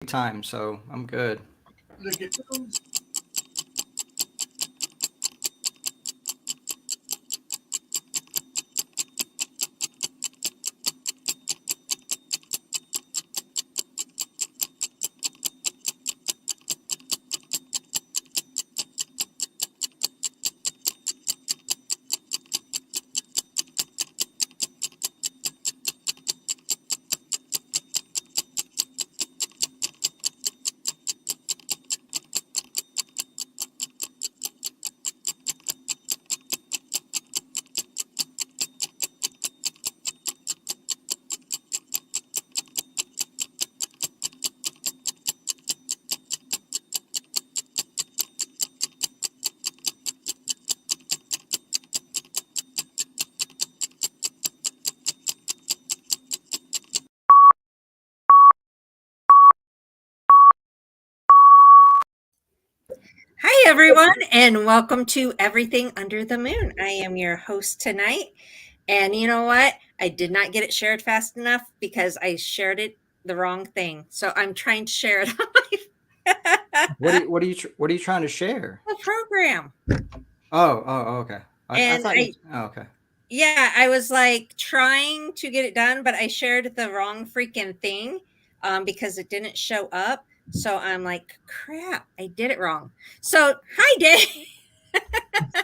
time, so I'm good. Look at those. Hi, everyone, and welcome to Everything Under the Moon. I am your host tonight. And you know what? I did not get it shared fast enough because I shared it the wrong thing. So I'm trying to share it on What my what are you trying to share? the program. Okay. I And thought you. Oh, okay. yeah, I was like trying to get it done, but I shared the wrong freaking thing because it didn't show up. So I'm like, crap, I did it wrong. So, hi, Dave.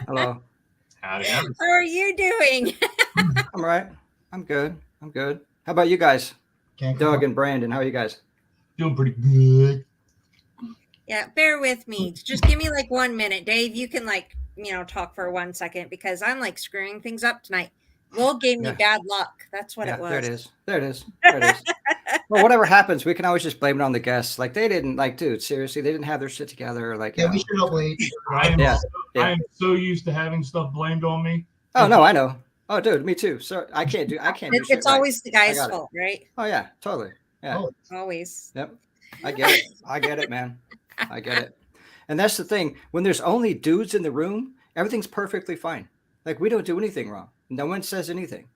Hello. Howdy, How howdy. are you doing? I'm all right. I'm good. I'm good. How about you guys, Can't Doug complain. and Brandon? How are you guys? Doing pretty good. Yeah, bear with me. Just give me like 1 minute. Dave, you can talk for 1 second because I'm like screwing things up tonight. Will gave me Yeah. bad luck. That's what it Yeah. There it was. is. There it is. There it is. Well, whatever happens, we can always just blame it on the guests. Like they didn't, like, dude, seriously, they didn't have their shit together. Like, Yeah, we should help late. I am Yeah. so, I Yeah. am so used to having stuff blamed on me. Oh no, I know. Oh, dude, me too. So I can't do shit It's right. always the I guy's got it. fault, right? Oh yeah, totally. Yeah. Oh, Always. Yep. I get it. I get it, man. I get it. And that's the thing. When there's only dudes in the room, everything's perfectly fine. Like we don't do anything wrong. No one says anything.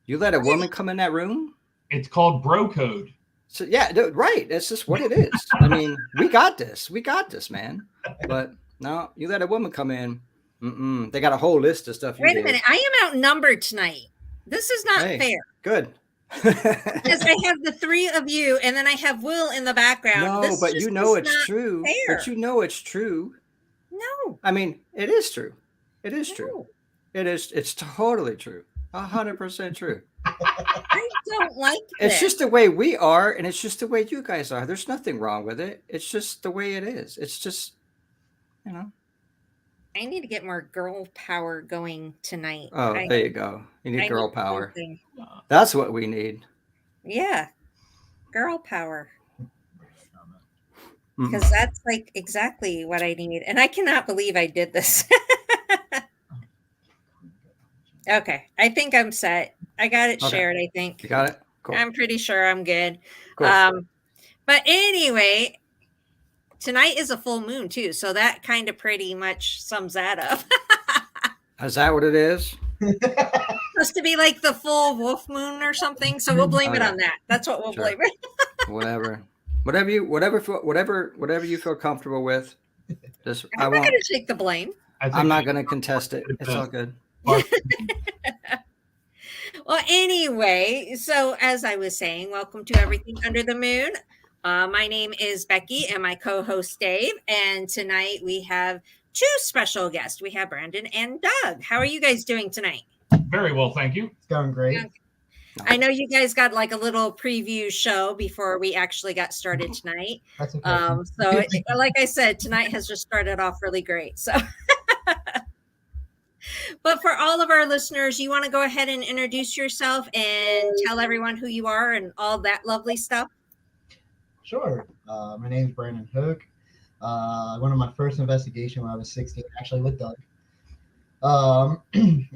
You let a woman come in that room. It's called bro code. So yeah, dude, right. That's just what it is. I mean, we got this. We got this, man. But no, you let a woman come in. They got a whole list of stuff you Wait a did. minute. I am outnumbered tonight. This is not Hey, fair good. because I have the three of you and then I have Will in the background. No, This but you just know is it's not true. But fair. you know it's true. No, I mean, it is true. It is true. no. It is. It's totally true. 100% true. I don't like It's this. just the way we are, and it's just the way you guys are. There's nothing wrong with it. It's just the way it is. It's just, you know. I need to get more girl power going tonight. Oh, there you go. You need I need girl power. something. That's what we need. Yeah, girl power. Mm. Because that's like exactly what I need. And I cannot believe I did this. Okay. I think I'm set. I got it Okay, shared, I you think. got it. Cool. I'm pretty sure I'm good. Cool. But anyway, tonight is a full moon too. So that kind of pretty much sums that up. Is that what it is? Supposed to be like the full wolf moon or something. So we'll blame Oh it yeah. on that. That's what we'll Sure. blame it. Whatever. Whatever you feel comfortable with. Just I I'm not won't. going to take the blame. I'm not going to contest it. It's all good. Well, anyway, so as I was saying, welcome to Everything Under the Moon. My name is Becky and my co host Dave. And tonight we have two special guests. We have Brandon and Doug. How are you guys doing tonight? Very well, thank you. It's going great. I know you guys got like a little preview show before we actually got started tonight. That's okay. So, like I said, tonight has just started off really great. So, but for all of our listeners, you want to go ahead and introduce yourself and tell everyone who you are and all that lovely stuff? Sure. My name is Brandon Hook. I went on my first investigation when I was 16, actually with Doug.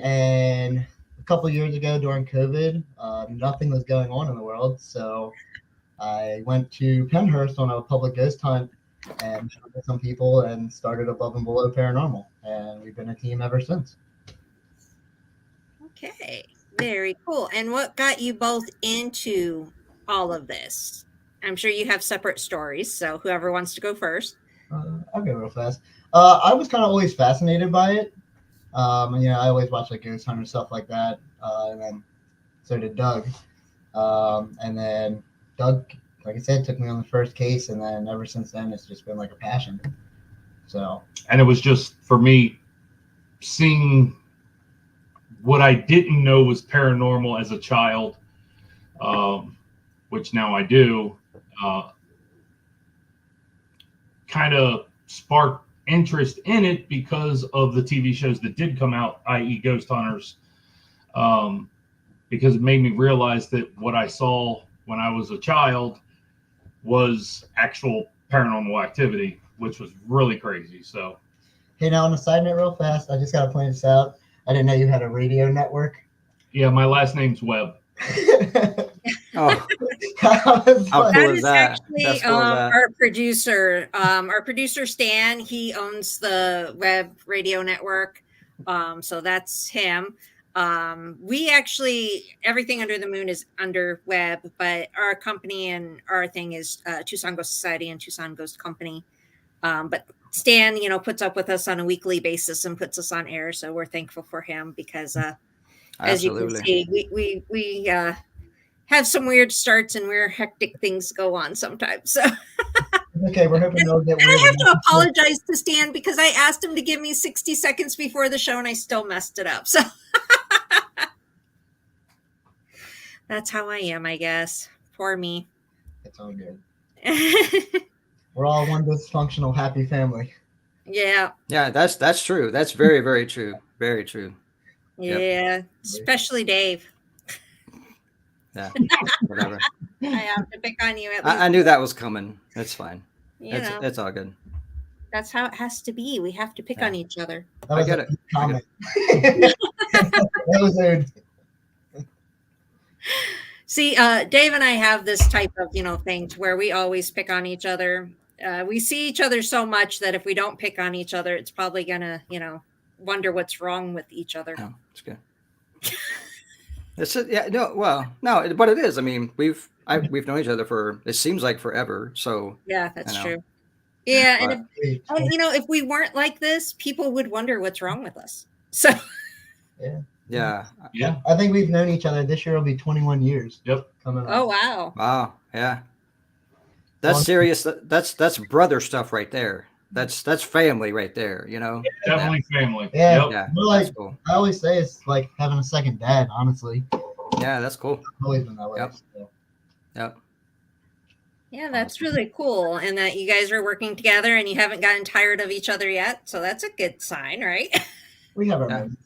And a couple of years ago during COVID, nothing was going on in the world. So I went to Penhurst on a public ghost hunt and met some people and started Above and Below Paranormal. And we've been a team ever since. Okay, very cool. And what got you both into all of this? I'm sure you have separate stories. So whoever wants to go first. I'll go real fast. I was kind of always fascinated by it. And, I always watch like Ghost Hunter stuff like that. And then so did Doug. And then Doug, like I said, took me on the first case, and then ever since then, it's just been like a passion. So. And it was just for me seeing what I didn't know was paranormal as a child, which now I do, kind of sparked interest in it because of the TV shows that did come out, i.e. Ghost Hunters, because it made me realize that what I saw when I was a child was actual paranormal activity, which was really crazy. So, Hey, now on a side note, real fast, I just got to point this out. I didn't know you had a radio network. yeah, my last name's Webb. Oh, I was How like, cool That is is that? actually That's cool as that. our producer Stan. He owns the Web Radio Network, so that's him. We actually everything under the moon is under Web, but our company and our thing is Tucson Ghost Society and Tucson Ghost Company. But Stan, puts up with us on a weekly basis and puts us on air, so we're thankful for him because, as you can Absolutely. see, we have some weird starts and weird hectic things go on sometimes. So okay, we're hoping they'll get I weird. have to apologize to Stan because I asked him to give me 60 seconds before the show and I still messed it up. So that's how I am, I guess. Poor me. It's all good. We're all one dysfunctional, happy family. Yeah. Yeah, that's true. That's very, very true. Very true. Yeah. Especially Dave. Yeah. Whatever. I have to pick on you at least. I knew that was coming. That's fine. You know, It's all good. that's how it has to be. We have to pick Yeah. on each other. That I was get a it. deep I get comment. That was a See, Dave and I have this type of, thing to where we always pick on each other. We see each other so much that if we don't pick on each other, it's probably gonna, wonder what's wrong with each other. No, it's good. Yeah, no, well, no, but it is. I mean, we've known each other for, it seems like forever. So Yeah, that's know. true. Yeah, and But- if we weren't like this, people would wonder what's wrong with us. So yeah. Yeah. I think we've known each other. This year will be 21 years. Yep. Coming up. oh wow. Wow. Yeah. That's serious. That's brother stuff right there. That's family right there. Definitely family. Yeah. Yep. Yeah. We're like, That's cool. I always say it's like having a second dad, honestly. Yeah, that's cool. I've always been that way. Yep. So. Yep. Yeah, that's really cool. And that you guys are working together and you haven't gotten tired of each other yet. So that's a good sign, right? We have our Yeah. moments.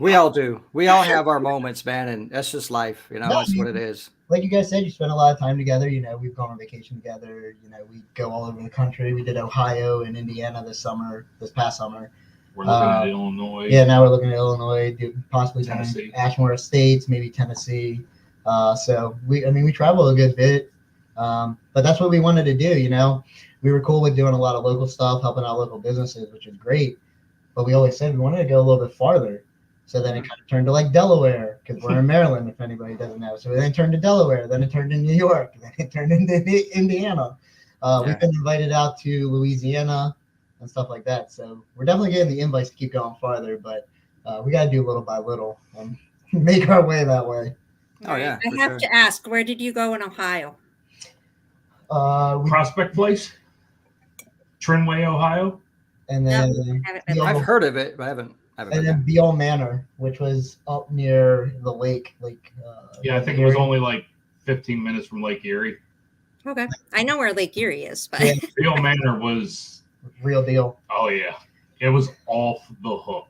We all do. We all have our moments, man, and that's just life. No, That's what it is. Like you guys said, you spend a lot of time together. We've gone on vacation together. We go all over the country. We did Ohio and Indiana this past summer. We're looking at Illinois. Yeah, now we're looking at Illinois, possibly Tennessee. doing Ashmore Estates, maybe Tennessee. So we travel a good bit, but that's what we wanted to do. We were cool with doing a lot of local stuff, helping out local businesses, which is great. But we always said we wanted to go a little bit farther. So then it kind of turned to like Delaware, because we're in Maryland, if anybody doesn't know. So then it turned to Delaware, then it turned to New York, then it turned into Indiana. We've been invited out to Louisiana and stuff like that. So we're definitely getting the invites to keep going farther, but we got to do little by little and make our way that way. Oh, yeah, I for have sure. to ask, where did you go in Ohio? Prospect Place, Trinway, Ohio. And then Haven't been I've there. heard of it, but I haven't and been then there. Beale Manor, which was up near the lake. Yeah, I think it was only like 15 minutes from Lake Erie. Okay. I know where Lake Erie is, but Yeah. Beale Manor was, real deal. oh yeah, it was off the hook.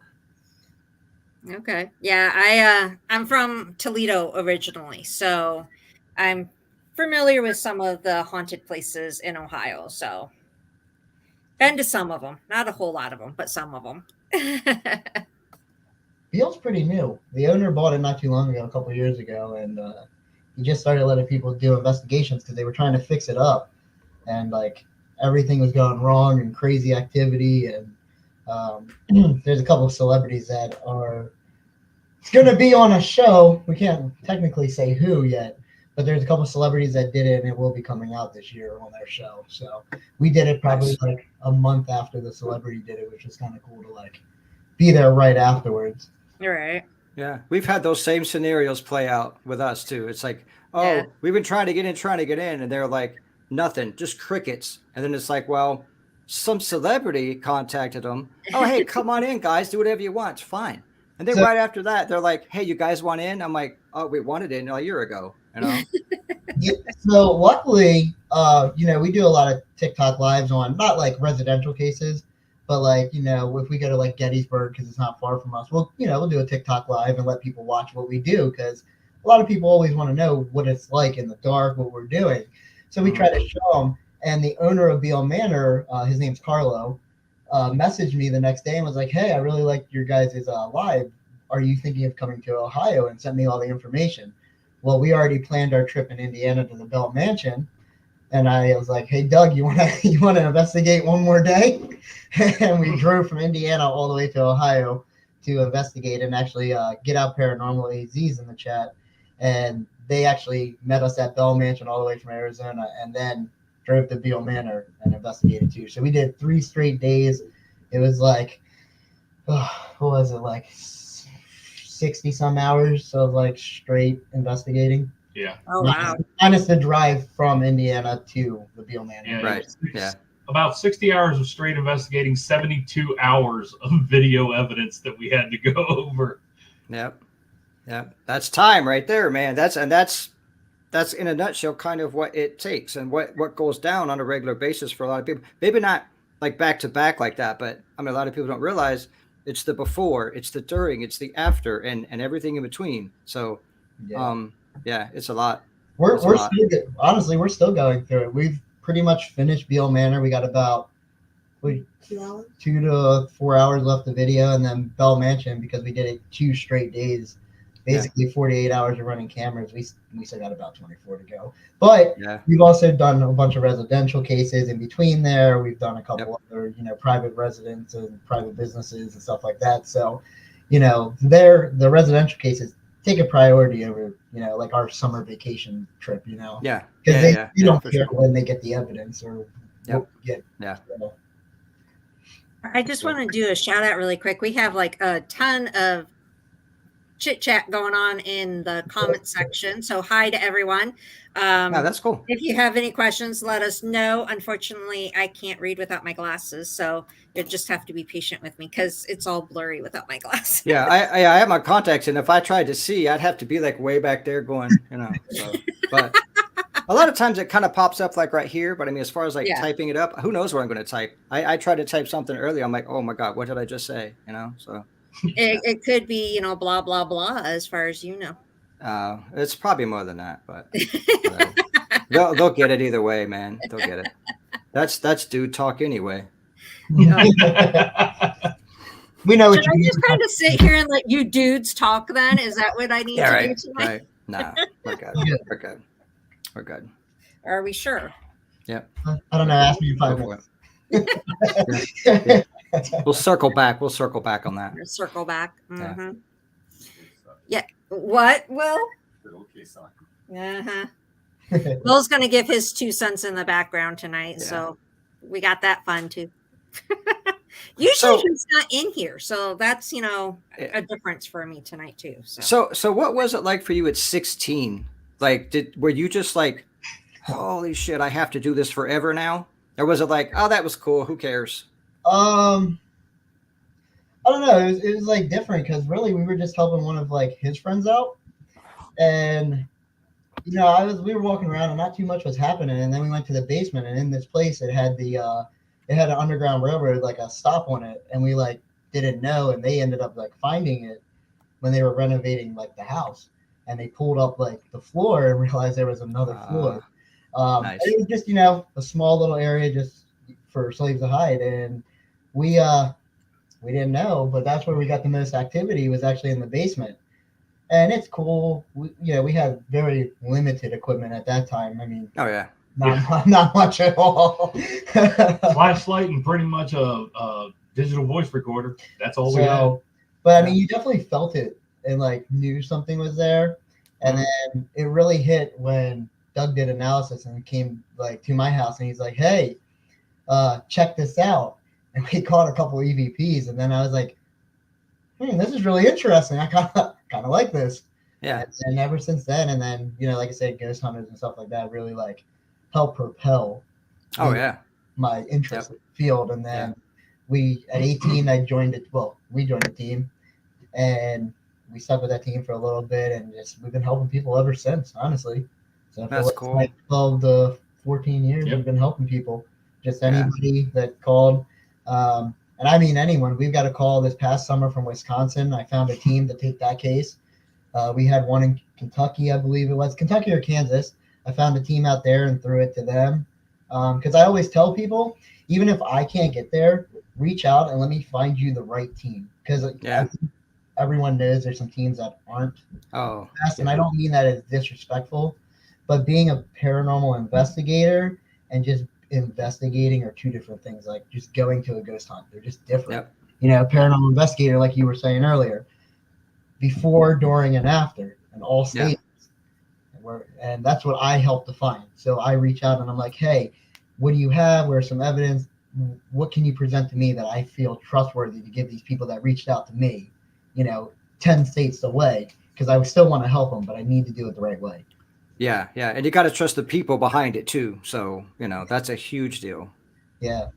okay. Yeah, I'm from Toledo originally, so I'm familiar with some of the haunted places in Ohio. So been to some of them, not a whole lot of them, but some of them. Beale's pretty new. The owner bought it not too long ago, a couple of years ago, and he just started letting people do investigations because they were trying to fix it up, and like everything was going wrong and crazy activity. And there's a couple of celebrities that are going to be on a show. We can't technically say who yet, but there's a couple celebrities that did it, and it will be coming out this year on their show. So we did it probably Nice. like a month after the celebrity did it, which was kind of cool to like be there right afterwards. All right. Yeah, we've had those same scenarios play out with us too. It's like, Yeah. oh, we've been trying to get in, and they're like, nothing, just crickets. And then it's like, well, some celebrity contacted them. Oh, hey, come on in, guys, do whatever you want. It's fine. And then So- right after that, they're like, hey, you guys want in? I'm like, oh, we wanted in a year ago, you know? Yeah, so luckily, we do a lot of TikTok lives on not like residential cases, but like, if we go to like Gettysburg, because it's not far from us, we'll do a TikTok live and let people watch what we do, because a lot of people always want to know what it's like in the dark, what we're doing. So we try to show them. And the owner of Beale Manor, his name's Carlo, messaged me the next day and was like, hey, I really like your guys' live. Are you thinking of coming to Ohio? And sent me all the information. Well, we already planned our trip in Indiana to the Bell Mansion. And I was like, hey, Doug, you wanna investigate one more day? And we drove from Indiana all the way to Ohio to investigate, and actually Get Out Paranormal AZ's in the chat. And they actually met us at Bell Mansion all the way from Arizona, and then drove to Beale Manor and investigated too. So we did 3 straight days. It was like, what was it, like 60 some hours of like straight investigating. Yeah. Oh wow. Minus the drive from Indiana to the Beale Manor. Yeah. Right. Yeah. About 60 hours of straight investigating, 72 hours of video evidence that we had to go over. Yep. Yep. That's time right there, man. That's in a nutshell kind of what it takes and what goes down on a regular basis for a lot of people. Maybe not like back to back like that, but I mean, a lot of people don't realize it's the before, it's the during, it's the after, and everything in between. So, yeah, it's a lot. We're It's a lot. still honestly, we're still going through it. We've pretty much finished Beale Manor. We got about 2 to 4 hours left of video, and then Bell Mansion, because we did it 2 straight days, basically 48 hours of running cameras. We still got about 24 to go. But Yeah. we've also done a bunch of residential cases in between there. We've done a couple other, private residents and private businesses and stuff like that. So, the residential cases take a priority over, like our summer vacation trip, Yeah. because Yeah. they don't for care sure. when they get the evidence or what we get. Yeah. So, I just want to do a shout out really quick. We have like a ton of chit chat going on in the comment section. So hi to everyone. Yeah, that's cool. If you have any questions, let us know. Unfortunately, I can't read without my glasses, so you'll just have to be patient with me because it's all blurry without my glasses. Yeah, I have my contacts, and if I tried to see, I'd have to be like way back there going, So, but a lot of times it kind of pops up like right here. But I mean, as far as like typing it up, who knows what I'm going to type? I tried to type something earlier. I'm like, oh my god, what did I just say? So It could be, blah blah blah, as far as you know. it's probably more than that, but they'll get it either way, man. They'll get it. That's dude talk anyway. we know what Should I just kind of sit here and let you dudes talk then? Is that what I need to do tonight? Right. Nah, we're good. We're good. We're good. Are we sure? Yep. I don't know. Ask me in 5 Go for minutes. it. We'll circle back. We'll circle back on that. Circle back. Mm-hmm. Yeah. What, Will? Uh-huh. Will's going to give his 2 cents in the background tonight, so we got that fun too. Usually he's not in here, so that's a difference for me tonight too. So what was it like for you at 16? Like, were you just like, holy shit, I have to do this forever now? Or was it like, oh, that was cool, who cares? I don't know. It was like different because really we were just helping one of like his friends out, and we were walking around and not too much was happening, and then we went to the basement, and in this place it had an underground railroad, like a stop on it, and we like didn't know, and they ended up like finding it when they were renovating like the house, and they pulled up like the floor and realized there was another floor. Nice. It was just a small little area just for slaves to hide, and we didn't know, but that's where we got the most activity, was actually in the basement. And it's cool. We had very limited equipment at that time. I mean, not much at all. Flashlight and pretty much a digital voice recorder. That's all we had. But I mean, you definitely felt it and like knew something was there. And then it really hit when Doug did analysis and came like to my house and he's like, "Hey, check this out." And we caught a couple EVPs, and then I was like, this is really interesting. I kind of like this. Yeah. And ever since then, and then like I said, ghost hunters and stuff like that really like help propel. Oh yeah. My interest in the field, and then we at 18, I joined it. Well, we joined the team, and we stuck with that team for a little bit, and we've been helping people ever since. Honestly, so I feel That's cool. like 12 to 14 years, we've been helping people. Just anybody that called. And I mean anyone. We've got a call this past summer from Wisconsin. I found a team to take that case. We had one in Kentucky, I believe it was. Kentucky or Kansas. I found a team out there and threw it to them. Because I always tell people, even if I can't get there, reach out and let me find you the right team. Because everyone knows there's some teams that aren't best. And I don't mean that as disrespectful. But being a paranormal investigator and just investigating are two different things. Like just going to a ghost hunt, they're just different. Paranormal investigator, like you were saying earlier, before, during, and after, and all stages. And that's what I help to find. So I reach out and I'm like, hey, what do you have? Where's some evidence? What can you present to me that I feel trustworthy to give these people that reached out to me, 10 states away? Because I still want to help them, but I need to do it the right way. Yeah, and you got to trust the people behind it too. So that's a huge deal. Yeah.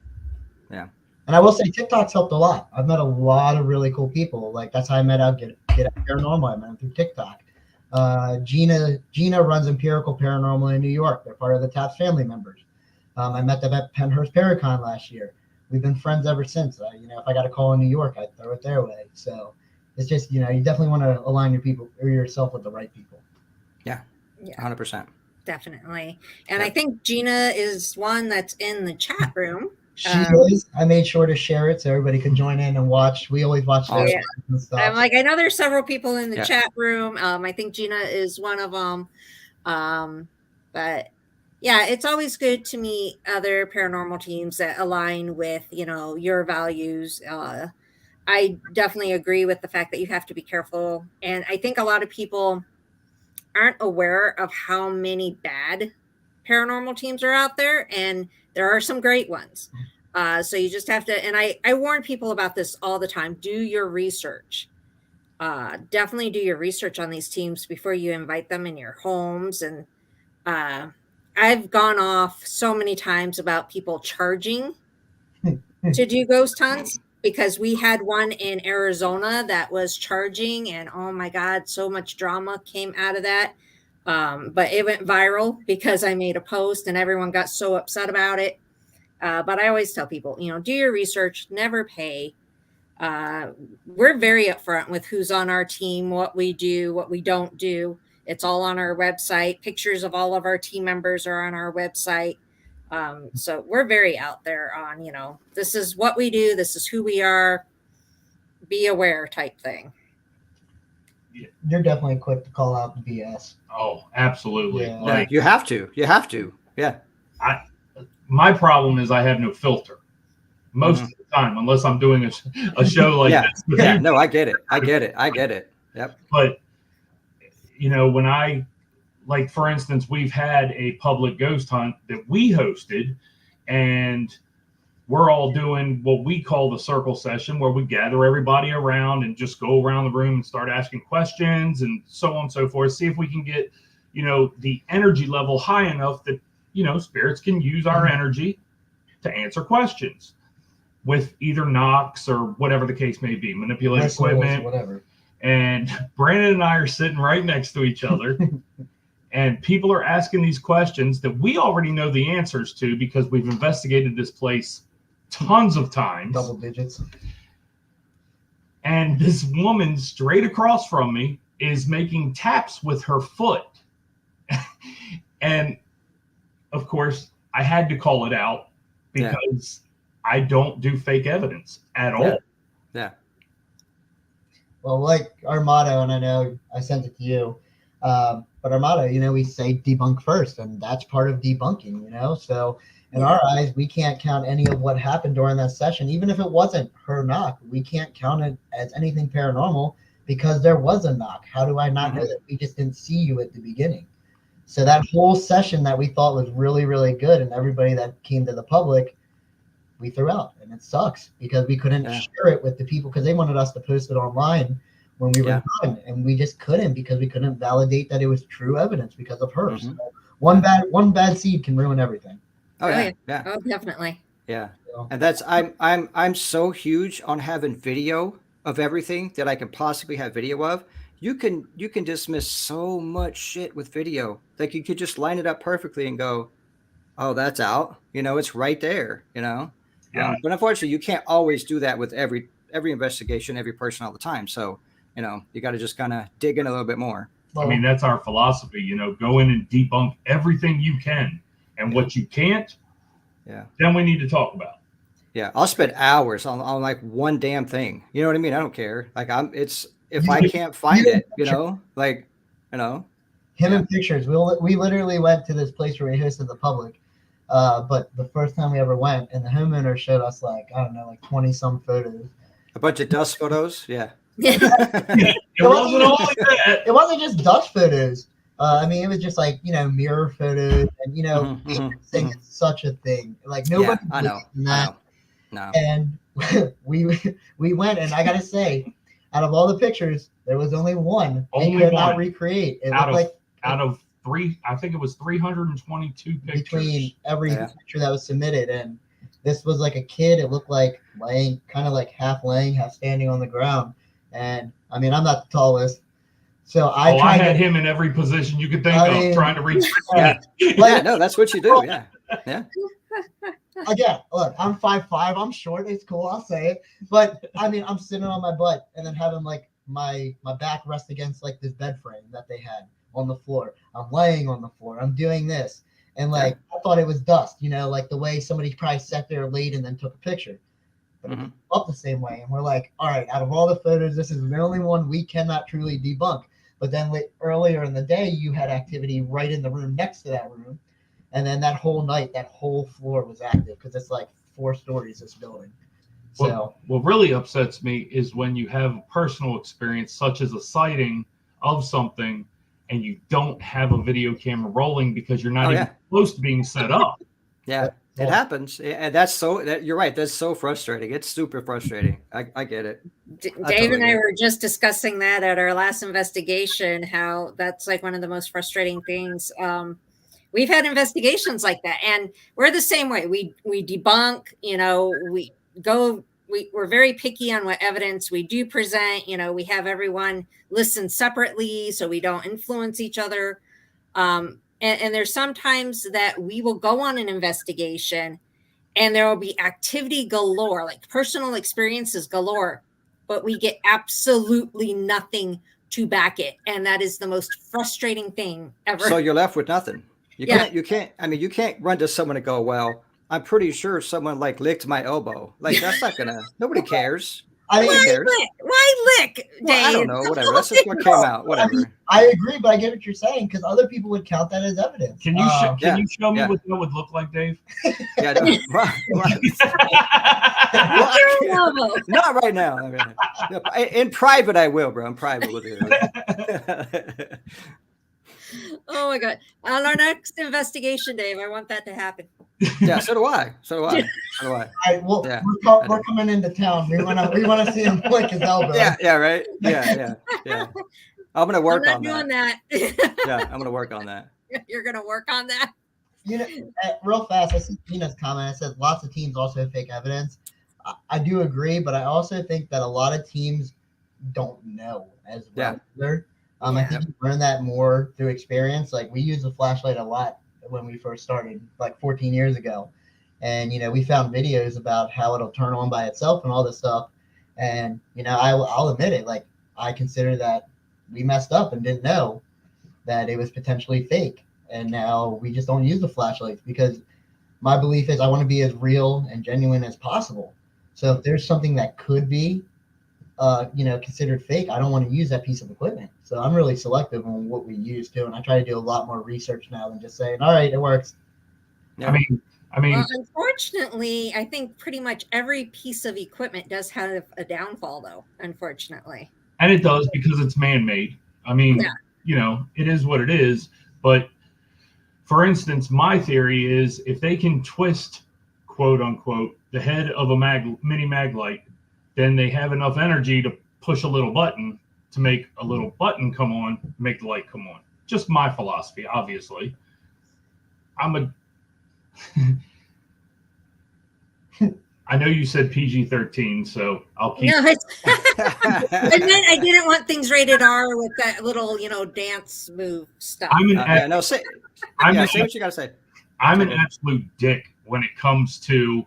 And I will say TikTok's helped a lot. I've met a lot of really cool people. Like that's how I met out Get Out Paranormal. I met them through TikTok. Gina runs Empirical Paranormal in New York. They're part of the TAPS family members. I met them at Penhurst Paracon last year. We've been friends ever since. If I got a call in New York, I throw it their way. So it's just you definitely want to align your people or yourself with the right people. Yeah. 100%. Definitely. And I think Gina is one that's in the chat room. She is. I made sure to share it so everybody can join in and watch. We always watch their and stuff. I'm like, I know there's several people in the chat room. I think Gina is one of them. But yeah, it's always good to meet other paranormal teams that align with, your values. I definitely agree with the fact that you have to be careful. And I think a lot of people aren't aware of how many bad paranormal teams are out there, and there are some great ones. So you just have to, and I warn people about this all the time. Do your research. Definitely do your research on these teams before you invite them in your homes. And I've gone off so many times about people charging to do ghost hunts, because we had one in Arizona that was charging, and oh my God, so much drama came out of that. But it went viral because I made a post and everyone got so upset about it. But I always tell people, do your research, never pay. We're very upfront with who's on our team, what we do, what we don't do. It's all on our website. Pictures of all of our team members are on our website. So we're very out there on, this is what we do. This is who we are. Be aware type thing. You're definitely quick to call out the BS. Oh, absolutely. Yeah. You have to. Yeah. My problem is I have no filter most of the time, unless I'm doing a show like this. Yeah. No, I get it. Yep. But when I, like, for instance, we've had a public ghost hunt that we hosted, and we're all doing what we call the circle session, where we gather everybody around and just go around the room and start asking questions and so on and so forth. See if we can get, the energy level high enough that, spirits can use our energy to answer questions with either knocks or whatever the case may be, manipulate equipment, whatever. And Brandon and I are sitting right next to each other. And people are asking these questions that we already know the answers to because we've investigated this place tons of times. Double digits. And this woman straight across from me is making taps with her foot. And of course, I had to call it out because I don't do fake evidence at all. Yeah. Well, like our motto, and I know I sent it to you, but our motto, we say debunk first, and that's part of debunking, So in our eyes, we can't count any of what happened during that session, even if it wasn't her knock. We can't count it as anything paranormal because there was a knock. How do I not know that we just didn't see you at the beginning? So that whole session that we thought was really, really good, and everybody that came to the public, we threw out, and it sucks because we couldn't share it with the people because they wanted us to post it online when we were done, and we just couldn't because we couldn't validate that it was true evidence because of her. So one bad seed can ruin everything. Oh yeah. Oh, definitely. Yeah. And that's I'm so huge on having video of everything that I can possibly have video of. You can dismiss so much shit with video. Like you could just line it up perfectly and go, oh, that's out. It's right there. Yeah. But unfortunately, you can't always do that with every investigation, every person all the time. So you got to just kind of dig in a little bit more. I mean, that's our philosophy. Go in and debunk everything you can, and what you can't. Yeah. Then we need to talk about. Yeah, I'll spend hours on like one damn thing. You know what I mean? I don't care. Like if I can't find it, Him and pictures. We literally went to this place where we hosted the public, but the first time we ever went, and the homeowner showed us like 20 some photos. A bunch of dust photos. Yeah. It wasn't all like that. It wasn't just dust photos. I mean, it was just like mirror photos, and it's such a thing. Like nobody. I know. No. And we went, and I gotta say, out of all the pictures, there was only one they could not recreate. It looked like out of three, I think it was 322 pictures between every picture that was submitted, and this was like a kid. It looked like laying, kind of like half laying, half standing on the ground. And I mean, I'm not the tallest, so I had him in every position you could think of, trying to reach. No, that's what you do. Yeah. Again, look, I'm 5'5", I'm short, it's cool, I'll say it. But I mean, I'm sitting on my butt and then having like my back rest against like this bed frame that they had on the floor. I'm laying on the floor, I'm doing this. And like I thought it was dust, like the way somebody probably sat there late and then took a picture. But it's up the same way. And we're like, all right, out of all the photos, this is the only one we cannot truly debunk. But then earlier in the day, you had activity right in the room next to that room. And then that whole night, that whole floor was active because it's like 4 stories, this building. So what really upsets me is when you have a personal experience, such as a sighting of something, and you don't have a video camera rolling because you're not even close to being set up. Yeah, it happens. And you're right. That's so frustrating. It's super frustrating. I get it. Dave and I were just discussing that at our last investigation, how that's like one of the most frustrating things. We've had investigations like that, and we're the same way. We debunk, we're very picky on what evidence we do present. We have everyone listen separately so we don't influence each other. And there's sometimes that we will go on an investigation and there will be activity galore, like personal experiences galore, but we get absolutely nothing to back it. And that is the most frustrating thing ever. So you're left with nothing. You can't run to someone and go, well, I'm pretty sure someone like licked my elbow. Like that's not nobody cares. Why lick, Dave? Well, I don't know, whatever. That's just what came out, whatever. I agree, but I get what you're saying because other people would count that as evidence. Can you show me what that would look like, Dave? Yeah, not right now. In private, I will, bro. In private, we'll do it. Oh my God! On our next investigation, Dave, I want that to happen. Yeah, so do I. We're coming into town. We want to see him flick his elbow. Yeah, right. Yeah. I'm gonna work on that. Yeah, I'm gonna work on that. You're gonna work on that. Real fast. I see Tina's comment. It says lots of teams also fake evidence. I do agree, but I also think that a lot of teams don't know as well. Yeah. I think you learn that more through experience. Like we used a flashlight a lot when we first started, like 14 years ago. And, we found videos about how it'll turn on by itself and all this stuff. And, I'll admit it. Like I consider that we messed up and didn't know that it was potentially fake. And now we just don't use the flashlights because my belief is I want to be as real and genuine as possible. So if there's something that could be, considered fake, I don't want to use that piece of equipment. So I'm really selective on what we use too. And I try to do a lot more research now than just saying, all right, it works. Yeah. I mean, well, unfortunately, I think pretty much every piece of equipment does have a downfall though, unfortunately. And it does, because it's man-made. I mean, it is what it is. But for instance, my theory is if they can twist, quote unquote, the head of a mini mag light, then they have enough energy to push a little button to make a little button come on, make the light come on. Just my philosophy, obviously. I know you said PG-13, so I'll keep. No, I didn't want things rated R with that little, dance move stuff. Say what you gotta say. I'm an absolute dick when it comes to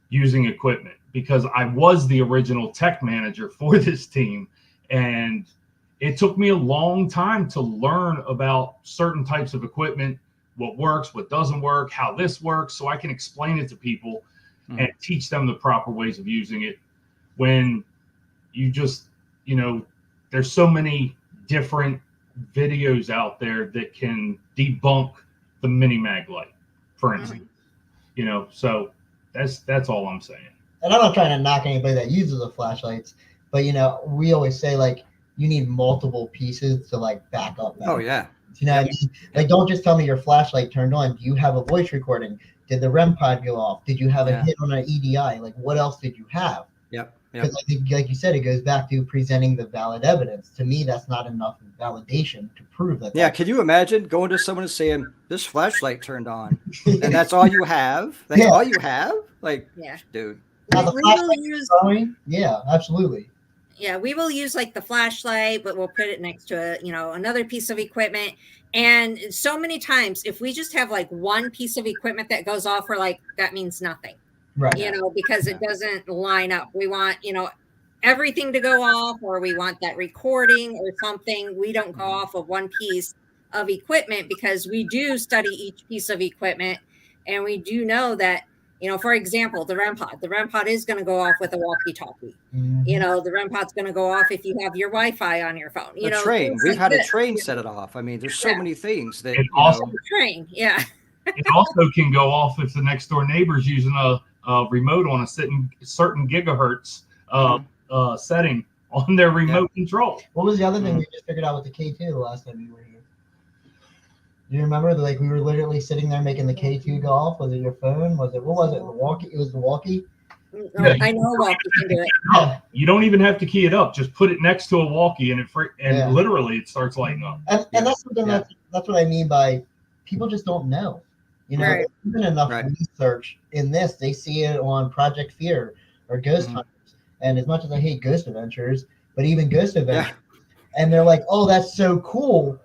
using equipment, because I was the original tech manager for this team, and it took me a long time to learn about certain types of equipment, what works, what doesn't work, how this works, so I can explain it to people and teach them the proper ways of using it. When you just, there's so many different videos out there that can debunk the mini mag light, for instance. So that's all I'm saying. And I'm not trying to knock anybody that uses the flashlights, but we always say, like, you need multiple pieces to, like, back up that. Oh yeah. What I mean? Like, don't just tell me your flashlight turned on. Do you have a voice recording? Did the REM pod go off? Did you have a hit on an EDI? Like, what else did you have? Because I think, like you said, it goes back to presenting the valid evidence. To me, that's not enough validation to prove that. Yeah, can you imagine going to someone and saying, this flashlight turned on, and that's all you have? That's all you have? Like, dude. Now, the yeah, absolutely. Yeah, we will use like the flashlight, but we'll put it next to another piece of equipment. And so many times, if we just have like one piece of equipment that goes off, we're like, that means nothing. Right. Because it doesn't line up. We want, everything to go off, or we want that recording or something. We don't go off of one piece of equipment, because we do study each piece of equipment. And we do know that, for example, the REM pod is going to go off with a walkie-talkie. The REM pod's going to go off if you have your Wi-Fi on your phone. A train. We've had a train set it off. I mean, there's so many things that. Train. Yeah. It also can go off if the next door neighbor's using a remote on a certain gigahertz setting on their remote control. What was the other thing we just figured out with the K2 the last time you were here? Do you remember that, like, we were literally sitting there making the K2 go off? Was it your phone? What was it? The walkie? It was the walkie? I know a walkie can do it. You don't even have to key it up. Just put it next to a walkie, and literally it starts lighting up. And that's something that's what I mean by people just don't know. There's been enough research in this. They see it on Project Fear or Ghost Hunters. And as much as I hate Ghost Adventures, but even Ghost Adventures, and they're like, oh, that's so cool.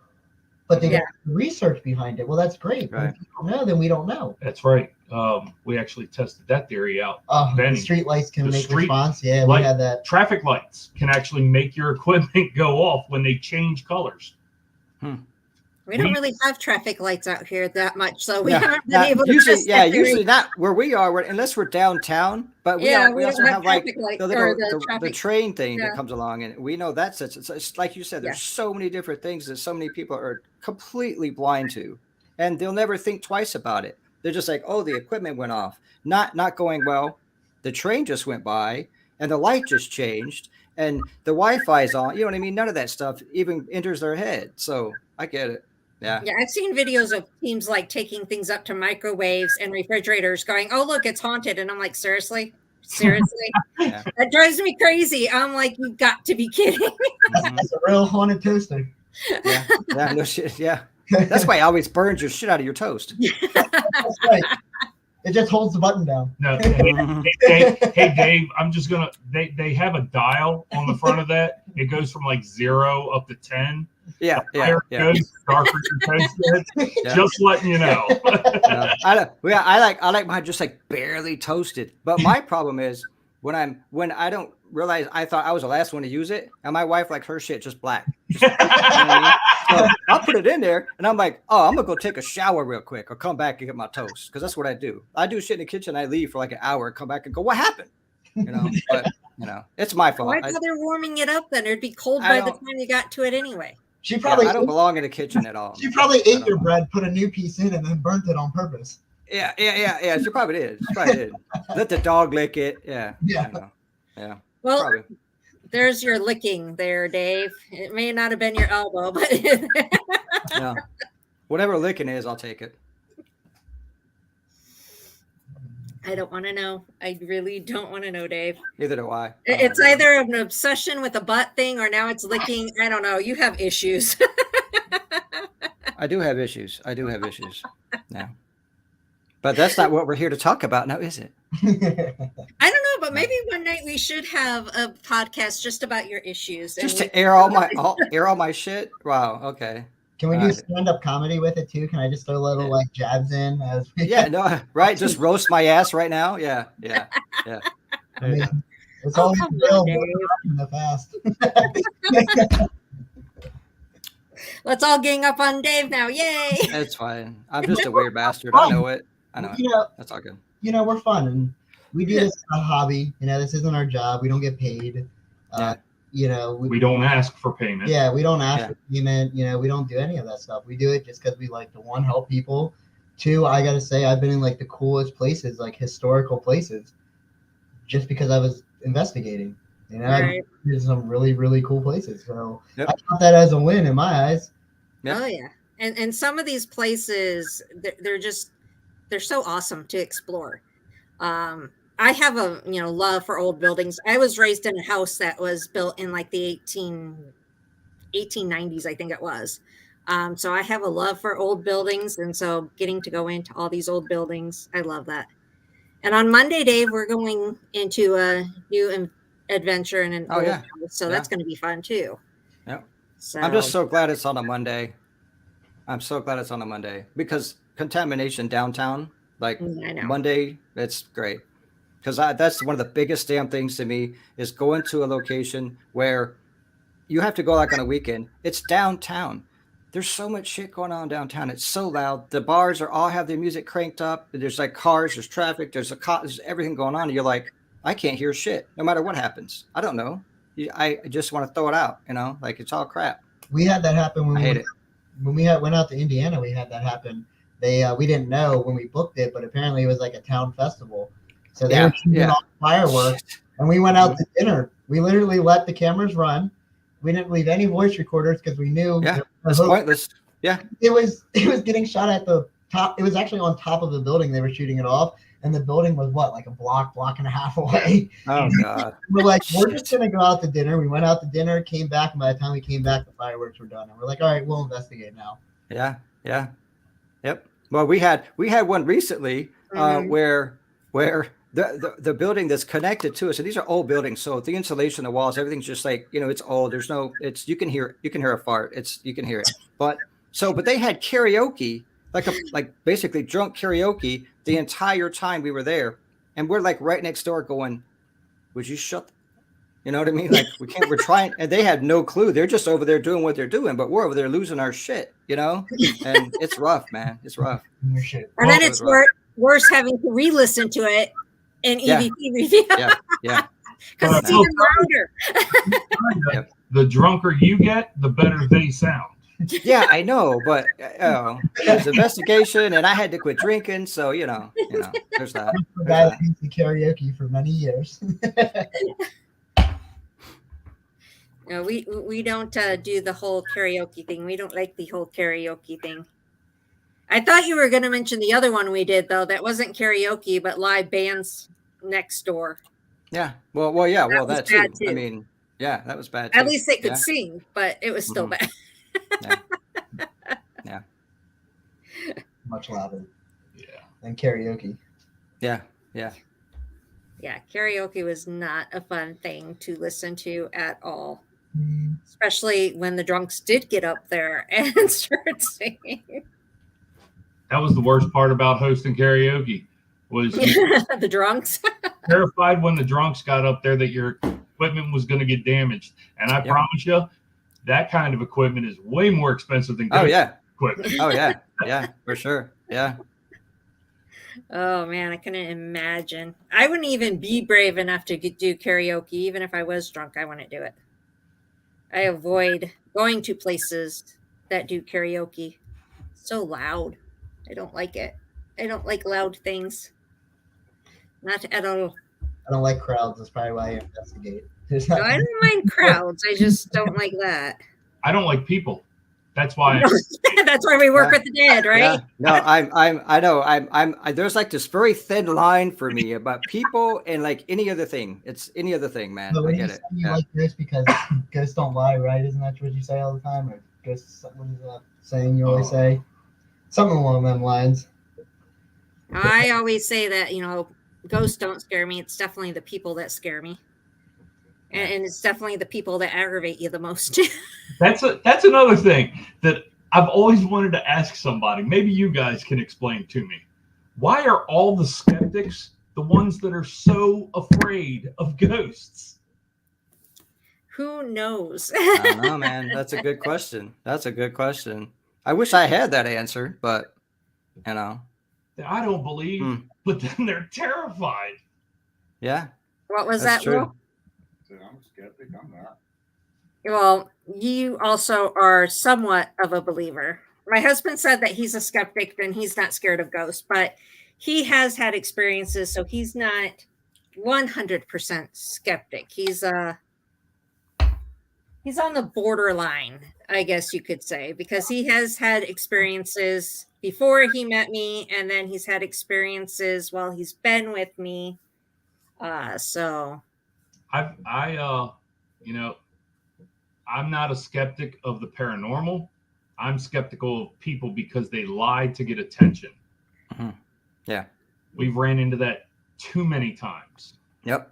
But they got research behind it. Well, that's great. But if you don't know, then we don't know. That's right. We actually tested that theory out. The street lights can make response. Yeah, we had that. Traffic lights can actually make your equipment go off when they change colors. We don't really have traffic lights out here that much, so we haven't been able to usually not where we are, unless we're downtown. But we also have like the train thing that comes along, and we know that's it's like you said. There's so many different things that so many people are completely blind to, and they'll never think twice about it. They're just like, oh, the equipment went off, not going well. The train just went by, and the light just changed, and the Wi-Fi's on. You know what I mean? None of that stuff even enters their head. So I get it. Yeah, I've seen videos of teams like taking things up to microwaves and refrigerators going, oh, look, it's haunted. And I'm like, seriously? That drives me crazy. I'm like, you've got to be kidding. That's a real haunted toaster. No shit. Yeah. That's why it always burns your shit out of your toast. That's right. It just holds the button down. No, hey, Dave, I'm just going to, they have a dial on the front of that. It goes from like 0 up to 10. Yeah. Goes, darker your toast gets. Just letting you know. I like mine just like barely toasted. But my problem is when I don't realize, I thought I was the last one to use it, and my wife likes her shit just black. So I'll put it in there, and I'm like, oh, I'm gonna go take a shower real quick, or come back and get my toast, because that's what I do. I do shit in the kitchen. I leave for like an hour, come back and go, what happened? But it's my fault. Why bother warming it up then? It'd be cold by the time you got to it anyway. She probably I don't belong in the kitchen at all. She probably ate your bread, put a new piece in, and then burnt it on purpose. Yeah. She probably did. Let the dog lick it. Yeah. Well, probably. There's your licking there, Dave. It may not have been your elbow, but Yeah. Whatever licking is, I'll take it. I don't want to know. I really don't want to know, Dave. Neither do I. It's either an obsession with a butt thing or now it's licking. I don't know. You have issues. I do have issues. I do have issues. Yeah. But that's not what we're here to talk about now, is it? I don't know, but maybe one night we should have a podcast just about your issues. Just to air all my shit. Wow. Okay. Can we do stand-up comedy with it too? Can I just throw little like jabs in as we Yeah, no, right. Just roast my ass right now. Yeah. I mean, it's always real in the past. Let's all gang up on Dave now. Yay. It's fine. I'm just a weird bastard. I know it. I know it. That's all good. We're fun and we do this as a hobby. This isn't our job. We don't get paid. We don't ask for payment. Yeah, we don't ask for payment. We don't do any of that stuff. We do it just because we like to, one, help people. Two, I gotta say, I've been in like the coolest places, like historical places, just because I was investigating. Right. I've been to some really, really cool places. So I count that as a win in my eyes. Yep. Oh yeah, and some of these places, they're so awesome to explore. I have a love for old buildings. I was raised in a house that was built in like the 1890s, I think it was. So I have a love for old buildings, and so getting to go into all these old buildings, I love that. And on Monday, Dave, we're going into a new adventure in an old house, so that's going to be fun too. Yeah. So I'm just so glad it's on a Monday. I'm so glad it's on a Monday because contamination downtown, like Monday, it's great. Because that's one of the biggest damn things to me is going to a location where you have to go like on a weekend. It's downtown. There's so much shit going on downtown. It's so loud. The bars all have their music cranked up. There's like cars, there's traffic, there's everything going on. And you're like, I can't hear shit no matter what happens. I don't know. I just want to throw it out, like it's all crap. We had that happen when we went out to Indiana. We had that happen. We didn't know when we booked it, but apparently it was like a town festival. So they were shooting off fireworks, and we went out to dinner. We literally let the cameras run. We didn't leave any voice recorders because we knew it's pointless. Yeah, it was getting shot at the top. It was actually on top of the building. They were shooting it off, and the building was like a block and a half away. Oh God! We're like, we're just gonna go out to dinner. We went out to dinner, came back, and by the time we came back, the fireworks were done. And we're like, all right, we'll investigate now. Yeah. Yep. Well, we had one recently where the building that's connected to us, and these are old buildings, so the insulation, the walls, everything's just like it's old. There's no, you can hear a fart. You can hear it. But they had karaoke, like basically drunk karaoke the entire time we were there, and we're like right next door going, would you shut? You know what I mean? Like we're trying, and they had no clue. They're just over there doing what they're doing, but we're over there losing our shit, and it's rough, man. It's rough. And then it's worse having to re-listen to it in EVP review. Yeah. Because it's even louder. The drunker you get, the better they sound. Yeah, I know, but there's investigation, and I had to quit drinking, so there's that. That karaoke for many years. No, we don't do the whole karaoke thing. We don't like the whole karaoke thing. I thought you were going to mention the other one we did, though. That wasn't karaoke, but live bands next door. Yeah. Well, yeah. Well, that too. I mean, yeah, that was bad too. At least they could sing, but it was still bad. Yeah. Much louder. Yeah. Than karaoke. Yeah. Yeah, karaoke was not a fun thing to listen to at all. Especially when the drunks did get up there and start singing. That was the worst part about hosting karaoke was the drunks. Terrified when the drunks got up there that your equipment was going to get damaged. And I promise you, that kind of equipment is way more expensive than equipment. Oh yeah, for sure. Yeah. Oh man, I couldn't imagine. I wouldn't even be brave enough to do karaoke. Even if I was drunk, I wouldn't do it. I avoid going to places that do karaoke. It's so loud. I don't like it. I don't like loud things. Not at all. I don't like crowds. That's probably why I investigate. There's No, not I don't mind crowds. I just don't like that. I don't like people. That's why. That's why we work Yeah. with the dead, right? Yeah, no, I know, there's like this very thin line for me about people and like any other thing. It's any other thing, man. But I when you get say it. you Yeah. like ghosts because ghosts don't lie, right? Isn't that what you say all the time? Or ghosts, what is that saying you always say? Something along them lines. I always say that, ghosts don't scare me. It's definitely the people that scare me. And it's definitely the people that aggravate you the most. That's another thing that I've always wanted to ask somebody. Maybe you guys can explain to me. Why are all the skeptics the ones that are so afraid of ghosts? Who knows? I don't know, man. That's a good question. That's a good question. I wish I had that answer, but you know. I don't believe, but then they're terrified. Yeah. What was That's that, Will? true. I'm a skeptic. I'm not. Well, you also are somewhat of a believer. My husband said that he's a skeptic and he's not scared of ghosts, but he has had experiences, so he's not 100% skeptic. He's on the borderline, I guess you could say, because he has had experiences before he met me, and then he's had experiences while he's been with me. So I'm not a skeptic of the paranormal. I'm skeptical of people because they lie to get attention. Mm-hmm. Yeah. We've ran into that too many times. Yep.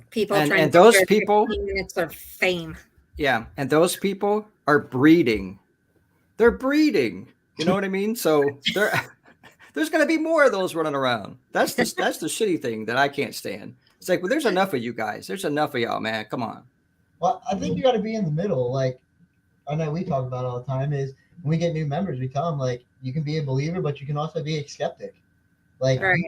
people And trying to those get their people- 15 minutes of fame. Yeah. And those people are breeding. They're breeding. You know what I mean? So there's going to be more of those running around. That's the shitty thing that I can't stand. It's like, well, there's enough of you guys. There's enough of y'all, man. Come on. Well, I think you got to be in the middle. Like, I know we talk about all the time is when we get new members, we tell them, like, you can be a believer, but you can also be a skeptic. Like, Right.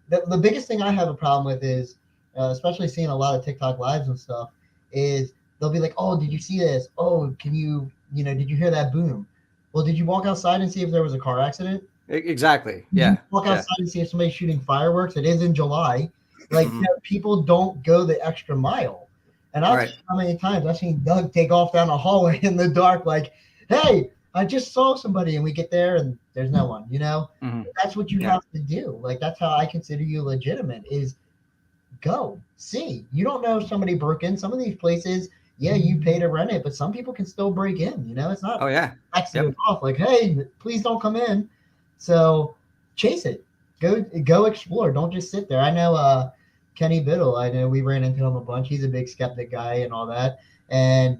the biggest thing I have a problem with is, especially seeing a lot of TikTok lives and stuff, is they'll be like, oh, did you see this? Oh, did you hear that boom? Well, did you walk outside and see if there was a car accident? Exactly. Did Yeah. you walk outside and see if somebody's shooting fireworks? It is in July. Like, Mhm. people don't go the extra mile. And I've seen how many times I've seen Doug take off down a hallway in the dark, like, hey, I just saw somebody, and we get there and there's no one, Mhm. That's what you have to do. Like, that's how I consider you legitimate is go see. You don't know if somebody broke in. Some of these places, yeah, you pay to rent it, but some people can still break in, it's not Oh, yeah. accident off, like, hey, please don't come in. So chase it. Go explore. Don't just sit there. I know Kenny Biddle, I know we ran into him a bunch. He's a big skeptic guy and all that. And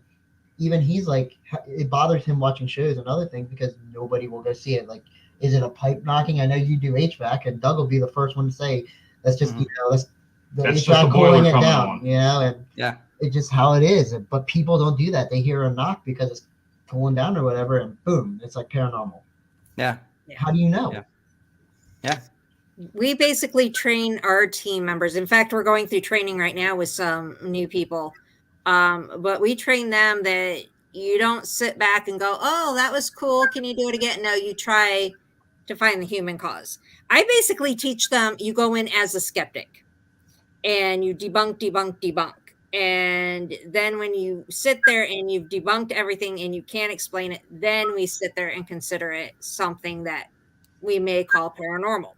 even he's like, it bothers him watching shows and other things because nobody will go see it. Like, is it a pipe knocking? I know you do HVAC, and Doug will be the first one to say, that's just, that's the That's HVAC just the cooling boiler it coming down, on. and Yeah. it's just how it is. But people don't do that. They hear a knock because it's cooling down or whatever, and boom, it's like paranormal. Yeah. How do you know? Yeah. We basically train our team members. In fact, we're going through training right now with some new people. But we train them that you don't sit back and go, oh, that was cool. Can you do it again? No, you try to find the human cause. I basically teach them, you go in as a skeptic and you debunk. And then when you sit there and you've debunked everything and you can't explain it, then we sit there and consider it something that we may call paranormal.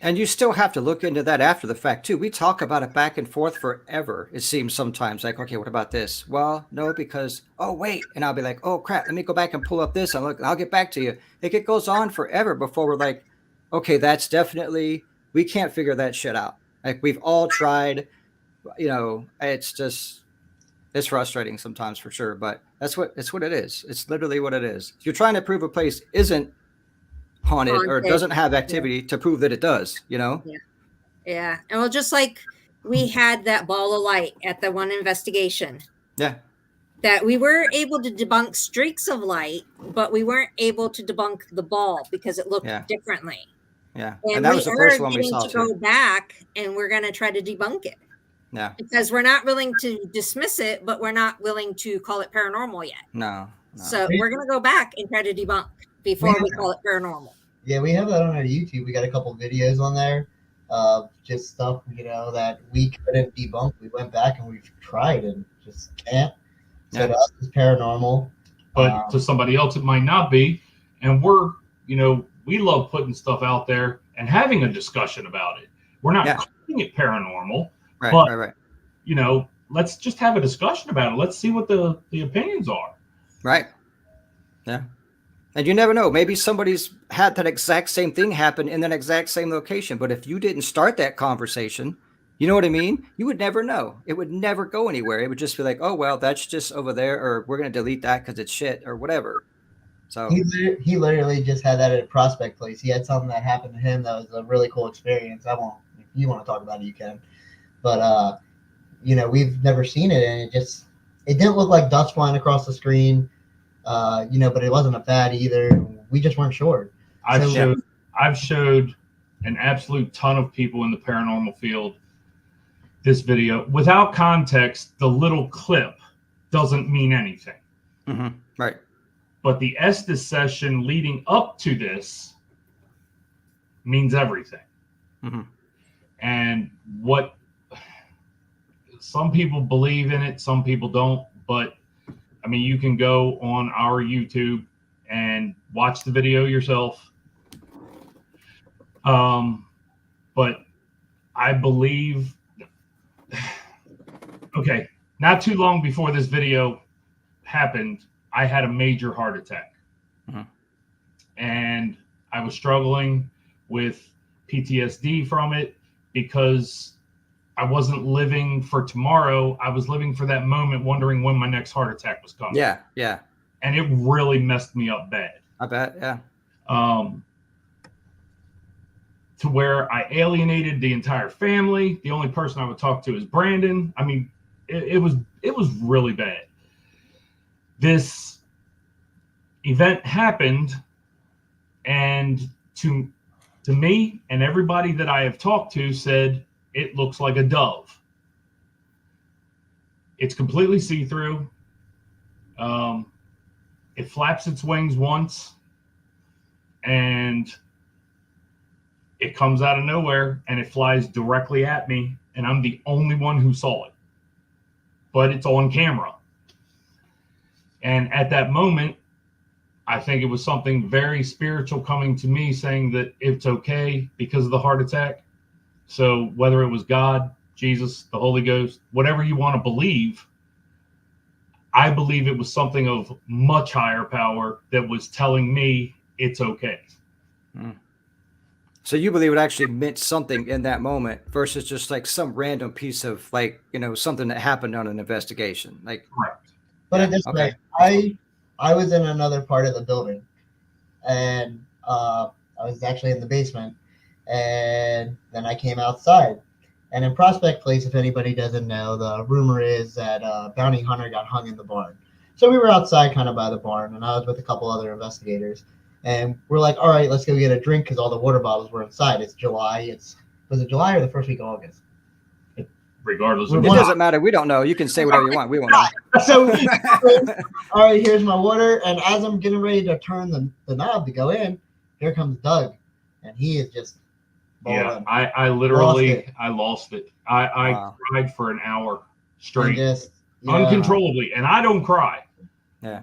And you still have to look into that after the fact too. We talk about it back and forth forever. It seems sometimes like, okay, what about this? Well, no, because wait, and I'll be like, oh crap, let me go back and pull up this. I'll get back to you. It goes on forever before we're like, okay, that's definitely, we can't figure that shit out. Like we've all tried, it's frustrating sometimes for sure. But it's what it is. It's literally what it is. If you're trying to prove a place isn't haunted or doesn't have activity to prove that it does, Yeah. And well, just like we had that ball of light at the one investigation. Yeah. That we were able to debunk streaks of light, but we weren't able to debunk the ball because it looked differently. Yeah. And that was the first one we saw to go back and we're going to try to debunk it. Yeah. Because we're not willing to dismiss it, but we're not willing to call it paranormal yet. No. So we're going to go back and try to debunk before we call it paranormal. Yeah, we have that on our YouTube. We got a couple videos on there. of just stuff, that we couldn't debunk. We went back and we've tried and just can't. So Yeah. to us, it's paranormal. But to somebody else, it might not be. And we love putting stuff out there and having a discussion about it. We're not calling it paranormal, but right. Let's just have a discussion about it. Let's see what the opinions are. Right. Yeah. And you never know. Maybe somebody's had that exact same thing happen in that exact same location. But if you didn't start that conversation, you know what I mean? You would never know. It would never go anywhere. It would just be like, oh, well, that's just over there, or we're going to delete that because it's shit or whatever. So he literally just had that at a prospect place. He had something that happened to him that was a really cool experience. I won't. If you want to talk about it, you can. But we've never seen it, and it didn't look like dust flying across the screen. But it wasn't a fad either. We just weren't sure. I've showed an absolute ton of people in the paranormal field this video. Without context, the little clip doesn't mean anything. Mm-hmm. Right. But the Estes session leading up to this means everything. Mm-hmm. And what some people believe in it, some people don't. But I mean, you can go on our YouTube and watch the video yourself. But I believe, okay, not too long before this video happened, I had a major heart attack. Mm-hmm. And I was struggling with PTSD from it because I wasn't living for tomorrow. I was living for that moment, wondering when my next heart attack was coming. Yeah, yeah. And it really messed me up bad. I bet, yeah. To where I alienated the entire family. The only person I would talk to is Brandon. I mean, it was really bad. This event happened, and to me and everybody that I have talked to said it looks like a dove. It's completely see-through. It flaps its wings once, and it comes out of nowhere, and it flies directly at me, and I'm the only one who saw it. But it's on camera. And at that moment, I think it was something very spiritual coming to me saying that it's okay because of the heart attack. So whether it was God, Jesus, the Holy Ghost, whatever you want to believe, I believe it was something of much higher power that was telling me it's okay. Mm. So you believe it actually meant something in that moment versus just like some random piece of something that happened on an investigation. Like, correct. But this way, I was in another part of the building, and I was actually in the basement, and then I came outside. And in Prospect Place, if anybody doesn't know, the rumor is that Bounty Hunter got hung in the barn. So we were outside kind of by the barn, and I was with a couple other investigators. And we're like, all right, let's go get a drink because all the water bottles were inside. It's July. Was it July or the first week of August? Regardless it doesn't matter. We don't know. You can say whatever you want. We won't know. So, all right, here's my water. And as I'm getting ready to turn the knob to go in, here comes Doug. And he is just balling. Yeah, I literally lost it. I cried for an hour straight. Uncontrollably. And I don't cry. Yeah.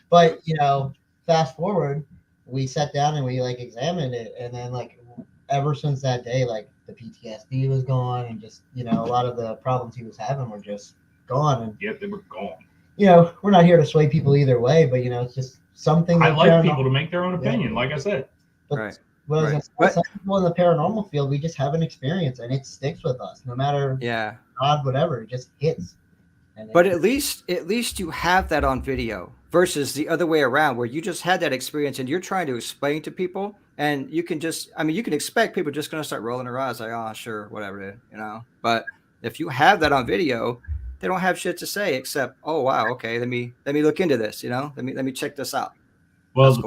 But, fast forward, we sat down and we examined it. And then ever since that day, the PTSD was gone, and just, a lot of the problems he was having were just gone. And yeah, they were gone. We're not here to sway people either way, but it's just something. I like people to make their own opinion, like I said. But, right. Some people in the paranormal field, we just have an experience, and it sticks with us, no matter God, whatever. It just hits. But at least you have that on video versus the other way around, where you just had that experience and you're trying to explain to people, and you can you can expect people just going to start rolling their eyes like, oh, sure, whatever, But if you have that on video, they don't have shit to say except, oh, wow, okay, let me look into this, let me check this out. Well,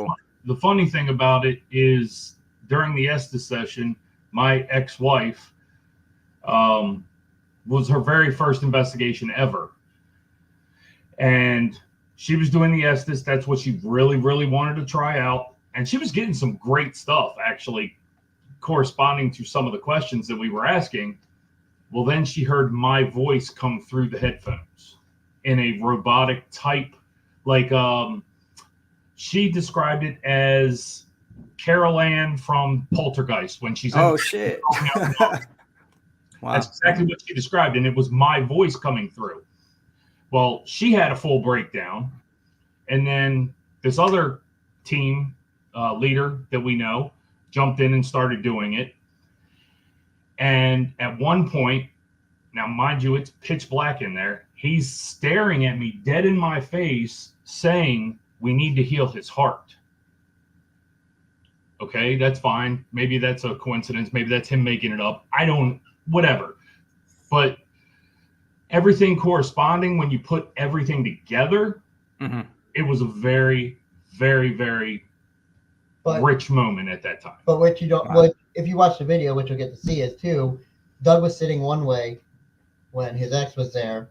the funny thing about it is during the Estes session, my ex-wife was her very first investigation ever. And she was doing the Estes. That's what she really, really wanted to try out. And she was getting some great stuff, actually. corresponding to some of the questions that we were asking, well, then she heard my voice come through the headphones in a robotic type, like she described it as Carol Ann from Poltergeist when she's in. Oh shit! Wow. That's exactly what she described, and it was my voice coming through. Well, she had a full breakdown, and then this other team leader that we know jumped in and started doing it. And at one point, now mind you, it's pitch black in there, he's staring at me dead in my face saying, we need to heal his heart. Okay, that's fine. Maybe that's a coincidence. Maybe that's him making it up. I don't, whatever. But everything corresponding, when you put everything together, it was a very, very, very rich moment at that time. But what you don't, what if you watch the video, what you'll get to see is too, Doug was sitting one way when his ex was there,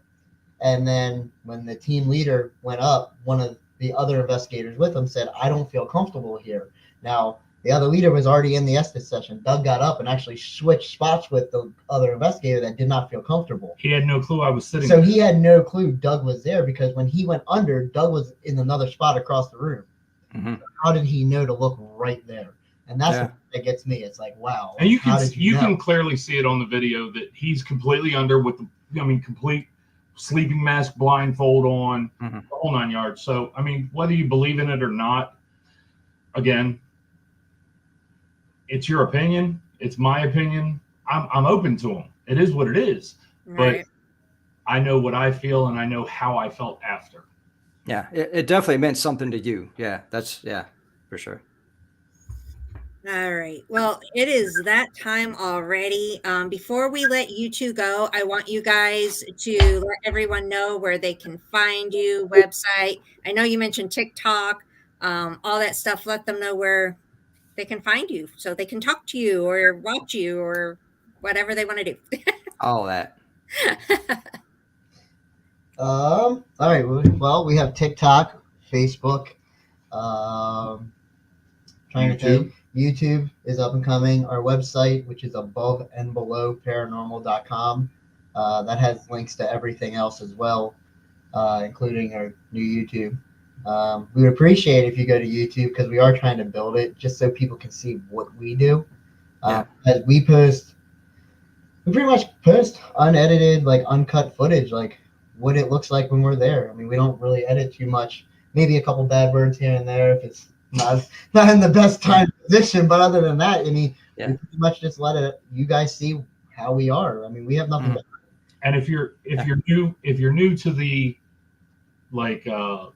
and then when the team leader went up, one of the other investigators with him said, I don't feel comfortable here. Now, the other leader was already in the Estes session. Doug got up and actually switched spots with the other investigator that did not feel comfortable. He had no clue I was sitting there. So there. he had no clue Doug was there, because when he went under, Doug was in another spot across the room. So how did he know to look right there? And that's what that gets me. It's like, wow. And you can clearly see it on the video that he's completely under with the, complete sleeping mask, blindfold on, the whole 9 yards. So, whether you believe in it or not, again, it's your opinion. It's my opinion. I'm open to them. It is what it is. Right. But I know what I feel, and I know how I felt after. Yeah, it definitely meant something to you. Yeah, for sure. All right. Well, it is that time already. Before we let you two go, I want you guys to let everyone know where they can find you, website. I know you mentioned TikTok, all that stuff. Let them know where they can find you so they can talk to you or watch you or whatever they want to do. All that. All right. Well, we have TikTok, Facebook, trying to think. YouTube is up and coming. Our website, which is aboveandbelowparanormal.com, that has links to everything else as well, including our new YouTube. We would appreciate if you go to YouTube, because we are trying to build it just so people can see what we do. As we pretty much post unedited, like uncut footage, like what it looks like when we're there. we don't really edit too much. Maybe a couple bad words here and there if it's not in the best time position, but other than that, we pretty much just let you guys see how we are. We have nothing. And if you're new to the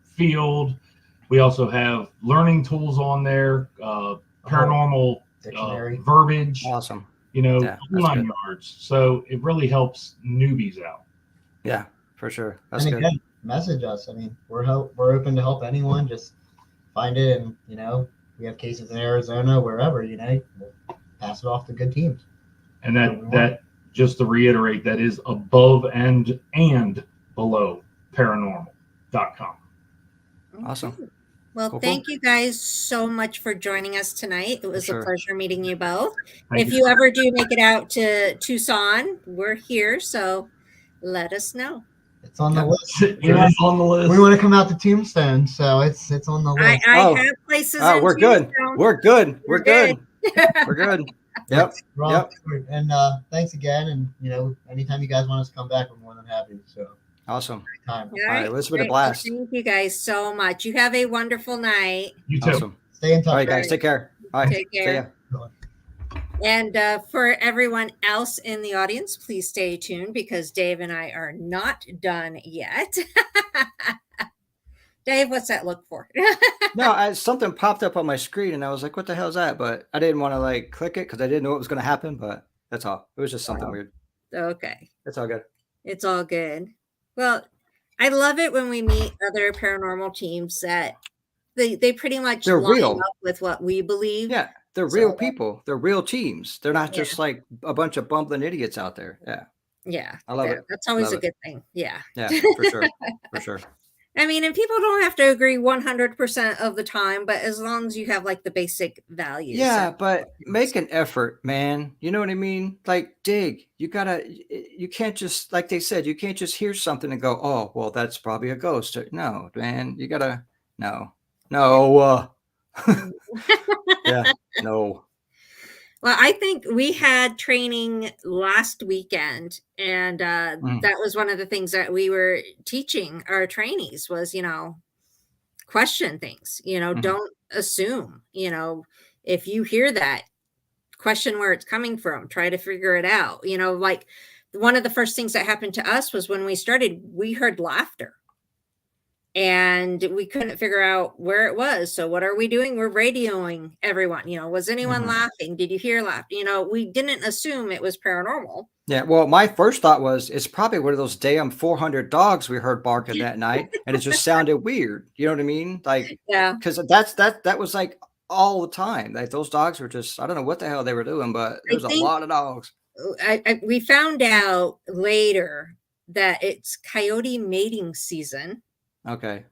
field, we also have learning tools on there, paranormal verbiage. Awesome. 9 yards. So it really helps newbies out. Yeah, for sure. That's and again, good. Message us. We're open to help anyone. Just find it, and we have cases in Arizona, wherever, we'll pass it off to good teams. And that just to reiterate, that is above and below paranormal.com. Awesome. Well, thank you guys so much for joining us tonight. It was a pleasure meeting you both. Thank if you. you ever do make it out to Tucson, we're here, so let us know. It's on the list. It is on the list. We want to come out to Tombstone, so it's on the list. I have places. Oh, we're good. We're good. We're good. We're good. Yep. And thanks again. And anytime you guys want us to come back, we're more than happy. So awesome. Time. All right, let's be a blast. Thank you guys so much. You have a wonderful night. You too. Awesome. Stay in touch. All right, guys. Take care. All right. Take care. And for everyone else in the audience, please stay tuned, because Dave and I are not done yet. Dave, what's that look for? No, something popped up on my screen, and I was like, what the hell is that? But I didn't want to click it because I didn't know what was going to happen, but that's all. It was just something weird. Okay. It's all good. It's all good. Well, I love it when we meet other paranormal teams that they pretty much They're line real. up with what we believe. Yeah. They're real people. They're real teams. They're not just like a bunch of bumbling idiots out there. Yeah. Yeah. I love it. That's always Love a good thing. Yeah. Yeah, for sure. For sure. I mean, and people don't have to agree 100% of the time, but as long as you have like the basic values. Yeah, that but counts. make an effort, man. You know what I mean? Like dig. You gotta. You can't just like they said. You can't just hear something and go, "Oh, well, that's probably a ghost." No, man. You gotta. No, no. Yeah, no. Well, I think we had training last weekend, and Mm, that was one of the things that we were teaching our trainees was, question things, mhm, don't assume, if you hear that, question where it's coming from, try to figure it out, like one of the first things that happened to us was when we started, we heard laughter and we couldn't figure out where it was. So what are we doing? We're radioing everyone. Was anyone mhm. laughing? Did you hear laughter? We didn't assume it was paranormal. Yeah. Well, my first thought was it's probably one of those damn 400 dogs we heard barking that night, and it just sounded weird. You know what I mean? Like, Yeah. because that was like all the time. Like those dogs were just I don't know what the hell they were doing, but I there's a think lot of dogs. we found out later that it's coyote mating season. Okay.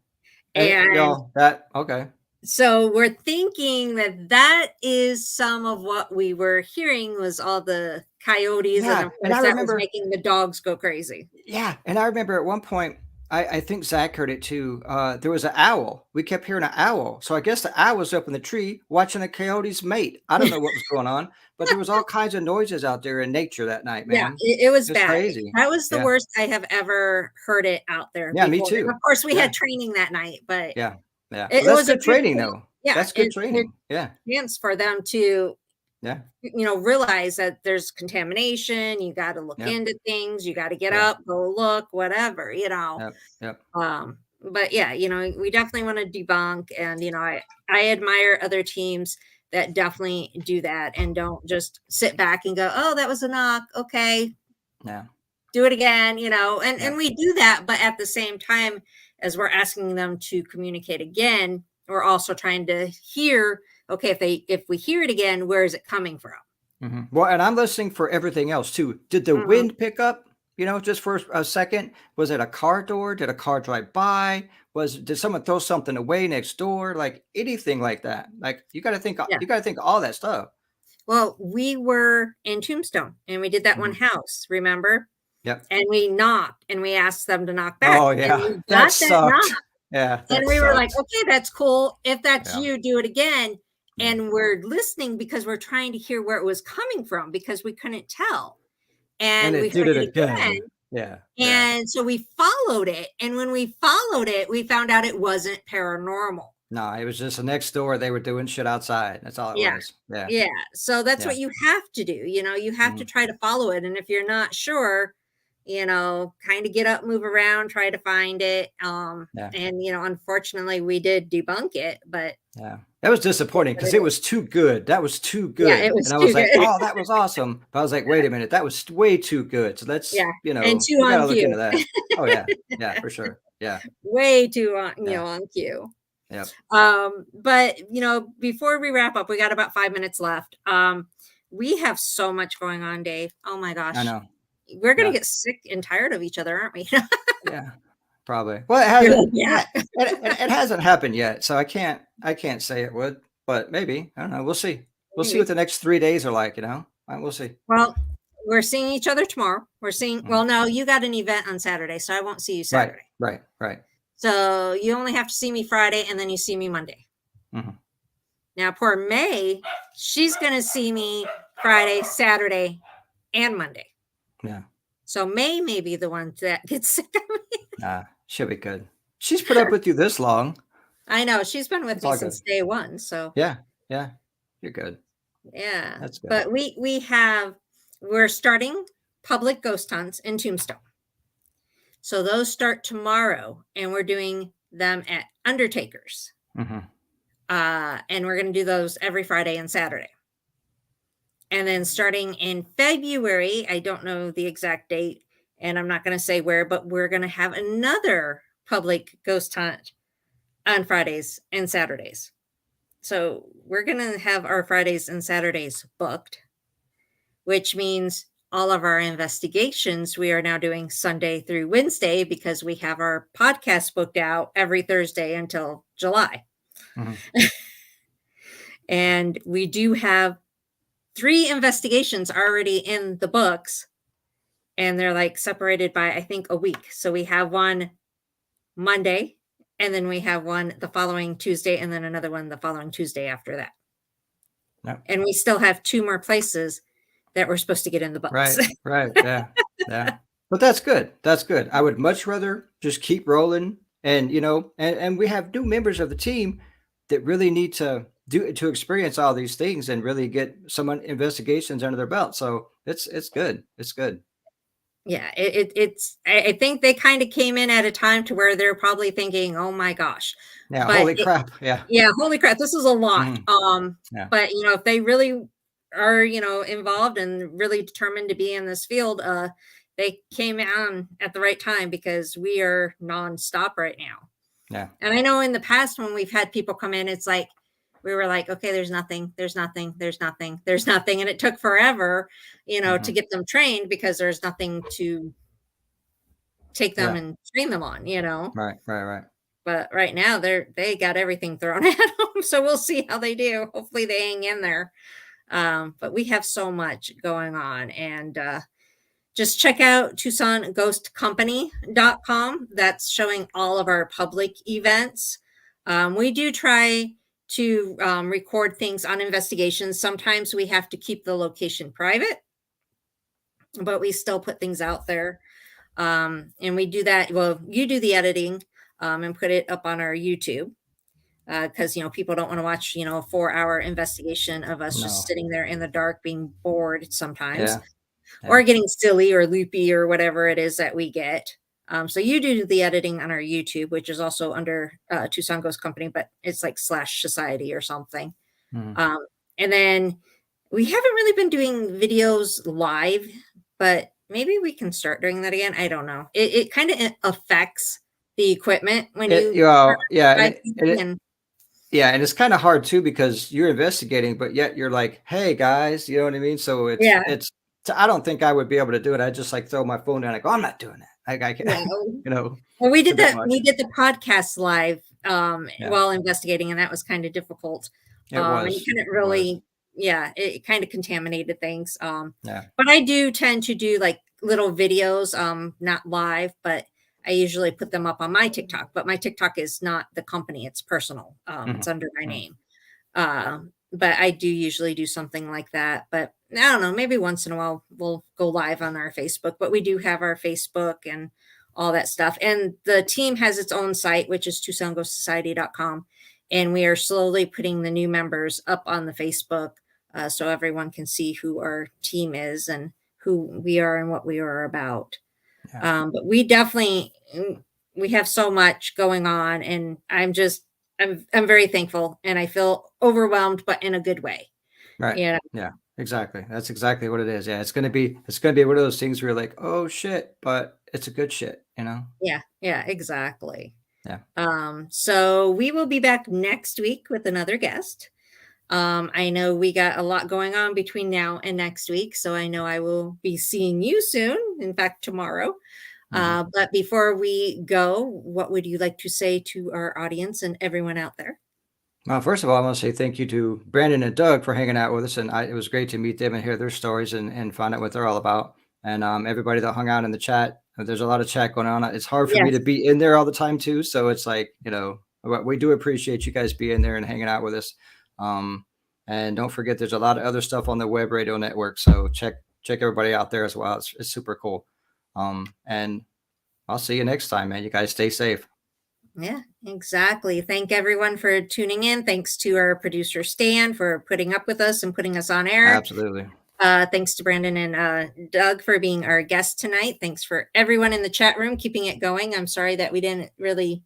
And And that okay. so we're thinking that that is some of what we were hearing was all the coyotes. And Yeah, of and course, I that was remember making the dogs go crazy. yeah, and I remember at one point, I think Zach heard it too. There was an owl. We kept hearing an owl. So I guess the owl was up in the tree watching the coyotes mate. I don't know what was going on, but there was all kinds of noises out there in nature that night, Yeah, man. it was It was bad. crazy. That was the Yeah. worst I have ever heard it out there Yeah, me before. And too. of course, we Yeah. had training that night, but Yeah. Yeah. it, Well, it that's was a good good training point. though. Yeah, That's good it's a training. Yeah. chance for them to Yeah. realize that there's contamination. You got to look Yep. into things. You got to get Yeah. up, go look, whatever. Yep. Yep. But yeah, we definitely want to debunk, and I admire other teams that definitely do that and don't just sit back and go, oh, that was a knock, okay, Yeah. do it again, and Yeah. we do that, but at the same time as we're asking them to communicate again, we're also trying to hear, okay, if we hear it again, where is it coming from? Well, and I'm listening for everything else too. Did the Mhm. wind pick up? Just for a second. Was it a car door? Did a car drive by? Did someone throw something away next door? Like anything like that. Like you got to think. Yeah. You got to think of all that stuff. Well, we were in Tombstone and we did that one Mhm. house, remember? Yep. And we knocked and we asked them to knock back. Oh And yeah, we that got that knock. sucked. Yeah, And that we were like, sucked. okay, that's cool. If that's Yeah. you, do it again. Yeah. And we're listening because we're trying to hear where it was coming from because we couldn't tell. And And we it did heard it it again. again. Yeah. Yeah. And so we followed it. And when we followed it, we found out it wasn't paranormal. No, it was just the next door. They were doing shit outside. That's all it Yeah. was. Yeah. Yeah. So that's Yeah. what you have to do. You have to Mhm. try to follow it. And if you're not sure, kind of get up, move around, try to find it. Yeah. And unfortunately we did debunk it, but Yeah. That was disappointing but it because it is. was too good. That was too Yeah, it good. was And I too was like, good. "Oh, that was awesome." But I was like, "Wait a minute. That was way too good." So let's, Yeah. And too we on gotta look cue. into that. Oh yeah. Yeah, for sure. Yeah. Way too on, Yeah. on cue. Yep. But before we wrap up, we got about 5 minutes left. We have so much going on, Dave. Oh my I gosh. know. We're gonna Yeah. get sick and tired of each other, aren't we? Yeah. Probably. Well, it You're like, hasn't yeah. it hasn't happened yet, so I can't say it would, but maybe. I don't know. We'll see. We'll see what Maybe. the next 3 days are like. We'll see. Well, we're seeing each other tomorrow. Mm. Well, no, you got an event on Saturday, so I won't see you Right. Saturday. Right. Right. So you only have to see me Friday and then you see me Monday. Mhm. Now, poor May, she's going to see me Friday, Saturday, and Monday. Yeah. So May may be the one that gets sick of me. Nah, she'll be good. She's put up with you this long. I know. She's been with It's me all since good. day one. So Yeah. Yeah. You're good. yeah. That's good. But we're starting public ghost hunts in Tombstone. So those start tomorrow and we're doing them at Undertakers. Mhm. And we're going to do those every Friday and Saturday. And then starting in February, I don't know the exact date, and I'm not going to say where, but we're going to have another public ghost hunt on Fridays and Saturdays. So we're going to have our Fridays and Saturdays booked, which means all of our investigations, we are now doing Sunday through Wednesday because we have our podcast booked out every Thursday until July. Mhm. And we do have 3 investigations already in the books, and they're like separated by, I think, a week. So we have one Monday, and then we have one the following Tuesday, and then another one the following Tuesday after that. Yep. And we still have 2 more places that we're supposed to get in the books. Right. Yeah. Yeah. But that's good. That's good. I would much rather just keep rolling, and and we have new members of the team that really need to experience all these things and really get some investigations under their belt. So it's good. It's good. Yeah, it's. I think they kind of came in at a time to where they're probably thinking, "Oh my gosh!" Yeah. But Holy crap. Yeah. yeah, holy crap, this is a lot. Yeah. But if they really are, involved and really determined to be in this field, they came on at the right time because we are nonstop right now. Yeah. And I know in the past when we've had people come in, it's like we were like, okay, there's nothing, there's nothing, there's nothing, there's nothing, and it took forever, to get them trained because there's nothing to take them and train them on. Right. But right now they got everything thrown at them, so we'll see how they do. Hopefully they hang in there. But we have so much going on, and just check out TucsonGhostCompany.com. That's showing all of our public events. We do try to record things on investigations. Sometimes we have to keep the location private, but we still put things out there. And we do that. Well, you do the editing and put it up on our YouTube because people don't want to watch a 4-hour investigation of us just sitting there in the dark being bored sometimes. Yeah. Or getting silly or loopy or whatever it is that we get. So you do the editing on our YouTube, which is also under Tucson Ghost Company, but it's like /society or something. Mhm. And then we haven't really been doing videos live, but maybe we can start doing that again. I don't know. It kind of affects the equipment when Yeah, and yeah, and it's kind of hard too because you're investigating, but yet you're like, "Hey guys," you know what I mean? So yeah. I don't think I would be able to do it. I just like throw my phone down, like, "Oh, I'm not doing that." I can't, Well, we it's a did bit that. much. We did the podcast live Yeah. while investigating, and that was kind of difficult. It And was. you couldn't It was. really, it kind of contaminated things. Yeah. But I do tend to do like little videos, not live, but I usually put them up on my TikTok. But my TikTok is not the company; it's personal. It's under my name. But I do usually do something like that. But I don't know, maybe once in a while we'll go live on our Facebook, but we do have our Facebook and all that stuff. And the team has its own site, which is TucsonGhostSociety.com. And we are slowly putting the new members up on the Facebook so everyone can see who our team is and who we are and what we are about. Yeah. But we definitely, we have so much going on, and I'm very thankful, and I feel overwhelmed, but in a good way. Right. Yeah. Yeah. Exactly. That's exactly what it is. Yeah. It's gonna be one of those things where you're like, "Oh shit," but it's a good shit. Yeah, exactly. Yeah. So we will be back next week with another guest. I know we got a lot going on between now and next week, so I know I will be seeing you soon. In fact, tomorrow. But before we go, what would you like to say to our audience and everyone out there? Well, first of all, I want to say thank you to Brandon and Doug for hanging out with us, and it was great to meet them and hear their stories and find out what they're all about. And everybody that hung out in the chat, there's a lot of chat going on. It's hard for me to Yes. be in there all the time too, so it's like but we do appreciate you guys being there and hanging out with us. And don't forget, there's a lot of other stuff on the Web Radio Network, so check everybody out there as well. It's super cool. And I'll see you next time, man. You guys stay safe. Yeah, exactly. Thank everyone for tuning in. Thanks to our producer, Stan, for putting up with us and putting us on air. Absolutely. Thanks to Brandon and Doug for being our guest tonight. Thanks for everyone in the chat room keeping it going. I'm sorry that we didn't really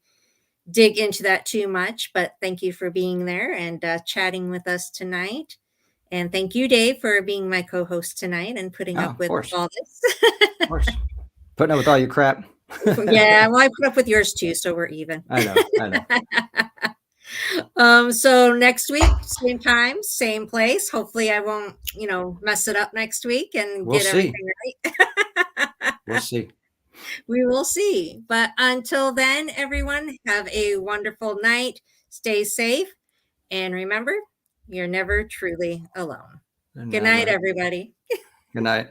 dig into that too much, but thank you for being there and chatting with us tonight. And thank you, Dave, for being my co-host tonight and putting up with all this. Of course. Putting up with all your crap. Yeah, well, I put up with yours too, so we're even. I know. So next week, same time, same place. Hopefully I won't, mess it up next week and We'll get see. everything right. We'll see. We will see. But until then, everyone, have a wonderful night. Stay safe. And remember, you're never truly alone. Good night, Never. everybody. Good night.